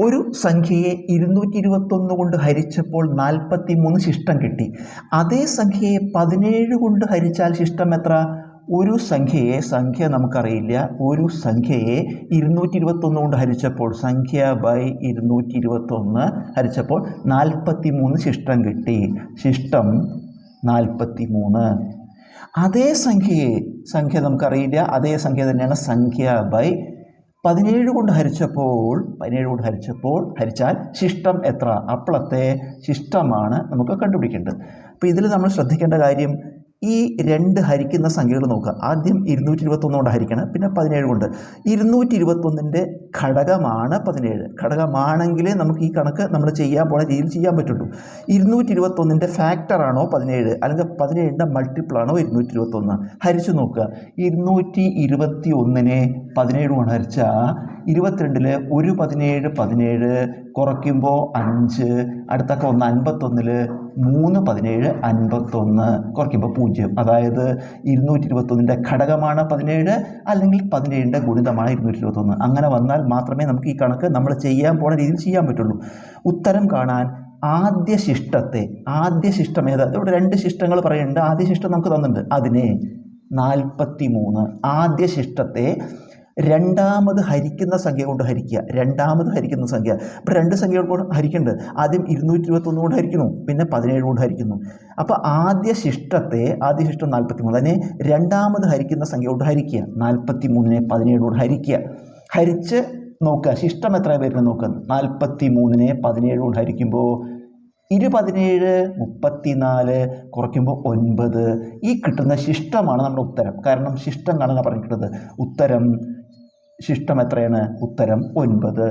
ഒരു സംഖ്യയെ 221 കൊണ്ട് ഹരിച്ചപ്പോൾ 43 ശിഷ്ടം കിട്ടി. അതേ സംഖ്യയെ 17 കൊണ്ട് ഹരിച്ചാൽ ശിഷ്ടം എത്ര? ഒരു സംഖ്യ നമുക്കറിയില്ല. ഒരു സംഖ്യയെ 221 കൊണ്ട് ഹരിച്ചപ്പോൾ സംഖ്യ ബൈ 221 ഹരിച്ചപ്പോൾ 43 ശിഷ്ടം കിട്ടി. ശിഷ്ടം 43. അതേ സംഖ്യ നമുക്കറിയില്ല. അതേ സംഖ്യ തന്നെയാണ് സംഖ്യ ബൈ 17 കൊണ്ട് ഹരിച്ചാൽ ശിഷ്ടം എത്ര? അപ്പോഴത്തെ ശിഷ്ടമാണ് നമുക്ക് കണ്ടുപിടിക്കേണ്ടത്. അപ്പോൾ ഇതിൽ നമ്മൾ ശ്രദ്ധിക്കേണ്ട കാര്യം, ഈ രണ്ട് ഹരിക്കുന്ന സംഖ്യകൾ നോക്കുക. ആദ്യം 221 കൊണ്ട് ഹരിക്കണം, പിന്നെ 17 കൊണ്ട്. 221ൻ്റെ ഘടകമാണ് 17. ഘടകമാണെങ്കിലേ നമുക്ക് ഈ കണക്ക് നമ്മൾ ചെയ്യാൻ പോണ രീതിയിൽ ചെയ്യാൻ പറ്റുള്ളൂ. 221ൻ്റെ ഫാക്ടറാണോ 17, അല്ലെങ്കിൽ 17ൻ്റെ മൾട്ടിപ്പിളാണോ 221? ഹരിച്ചു നോക്കുക. 221നെ 17 കൊണ്ട് ഹരിച്ചാൽ 22ൽ ഒരു 17 കുറയ്ക്കുമ്പോൾ 5, അടുത്തൊക്കെ 1 51ൽ 3 17 51 കുറയ്ക്കുമ്പോൾ 0. അതായത് 221ൻ്റെ ഘടകമാണ് 17, അല്ലെങ്കിൽ 17ൻ്റെ ഗുണിതമാണ് 221. അങ്ങനെ വന്നാൽ മാത്രമേ നമുക്ക് ഈ കണക്ക് നമ്മൾ ചെയ്യാൻ പോണ രീതിയിൽ ചെയ്യാൻ പറ്റുള്ളൂ. ഉത്തരം കാണാൻ ആദ്യ ശിഷ്ടം ഏതാ? ഇവിടെ 2 ശിഷ്ടങ്ങൾ പറയുന്നുണ്ട്. ആദ്യ ശിഷ്ടം നമുക്ക് തന്നിട്ടുണ്ട്. അതിനെ 43, ആദ്യ ശിഷ്ടത്തെ രണ്ടാമത് ഹരിക്കുന്ന സംഖ്യ കൊണ്ട് ഹരിക്കുക. ഇപ്പോൾ 2 സംഖ്യകൾ കൊണ്ട് ഹരിക്കുന്നുണ്ട്. ആദ്യം 221 കൊണ്ട് ഹരിക്കുന്നു, പിന്നെ 17 കൊണ്ട് ഹരിക്കുന്നു. അപ്പോൾ ആദ്യ ശിഷ്ടം 43, അതിനെ രണ്ടാമത് ഹരിക്കുന്ന സംഖ്യ കൊണ്ട് ഹരിക്കുക. 43നെ 17 കൊണ്ട് ഹരിച്ച് നോക്കുക ശിഷ്ടം എത്ര വരുന്നത് നോക്കുക. 43നെ 17 കൊണ്ട് ഹരിക്കുമ്പോൾ 17 34 കുറയ്ക്കുമ്പോൾ 9. ഈ കിട്ടുന്ന ശിഷ്ടമാണ് നമ്മുടെ ഉത്തരം. കാരണം ശിഷ്ടം കാണാൻ പറഞ്ഞിട്ടുള്ളത്. ശിഷ്ടം എത്രയാണ്? ഉത്തരം 9.